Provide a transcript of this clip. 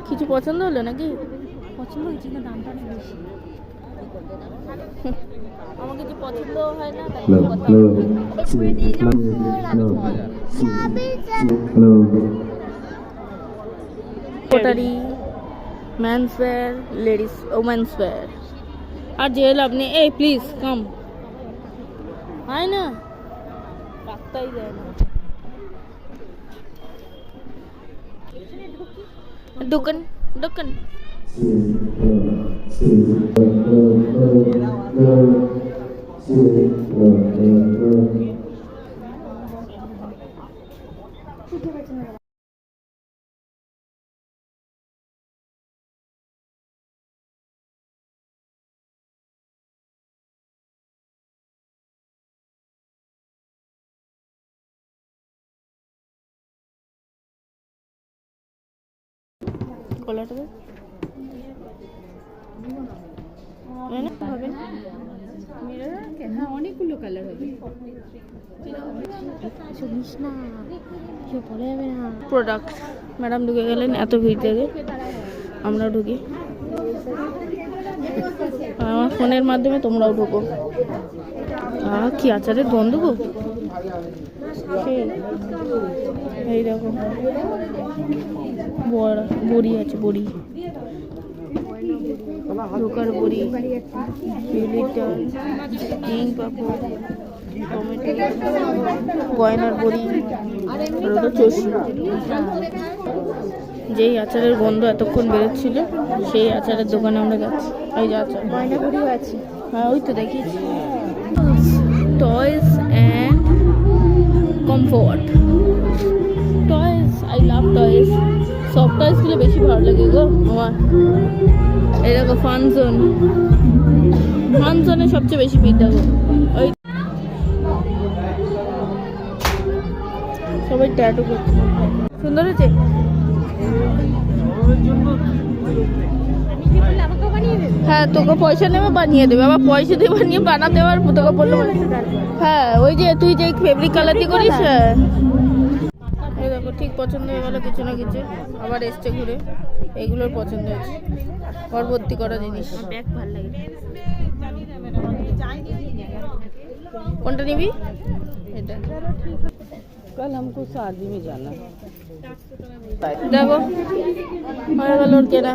কিছু পছন্দ হলো নাকি? পছন্দ হয়েছে না, দামটা অনেক বেশি। আমার কিছু পছন্দ হয় না, তাই কথা কোটারি, men's wear, ladies women's wear. আর যে লাভ নেই, এই প্লিজ কাম, হয় না রাখতেই যায় না। দোকান দোকান কলাটা দে। হবে হ্যাঁ, অনেকগুলো কালার হবে। শুনিস না, কেউ বলে যাবে না। প্রোডাক্ট ম্যাডাম ঢুকে গেলেন এত ভিড় থেকে, আমরা ঢুকি। আমার ফোনের মাধ্যমে তোমরাও ঢুকো। কি আচারের গন্ধ গো, এই রকম বড়ি আছে, বড়ি, ঢোকার বড়ি, ডিম পাপড়, টমেটো, গয়নার বড়ি, যেই আচারের গন্ধ এতক্ষণ বেরোচ্ছিল সেই আচারের দোকানে আমরা যাচ্ছি। এই যে আচার, গয়না বড়িও আছে। হ্যাঁ ওই তো দেখিয়েছি। Toys and comfort. Toys, I love toys. Soft টয়েসগুলো বেশি ভালো লাগে গো আমার। এরকম ফান জোন, ফান জোনে সবচেয়ে বেশি ভিড় থাকো। ওই সবাই ট্যাটু করছে, সুন্দর হয়েছে। হ্যাঁ তোকে পয়সা নেবে, বানিয়ে দেবে। আবার পয়সা দিয়ে বানিয়ে বানাতে দেওয়ার তোকে বললো। হ্যাঁ ওই যে তুই যে ফেব্রিক কালার দিয়ে করিস, এই দেখো ঠিক পছন্দ হয়ে গেলো কিছু না কিছু। আবার এসছে ঘুরে, এইগুলোর পছন্দ হয়েছে, পরবর্তী করা জিনিস। ব্যাগ ভালো লাগে, কোনটা নিবি? এটা कल हमको शादी में जाना है। দেখো হয়ে গেল ওর কেনা।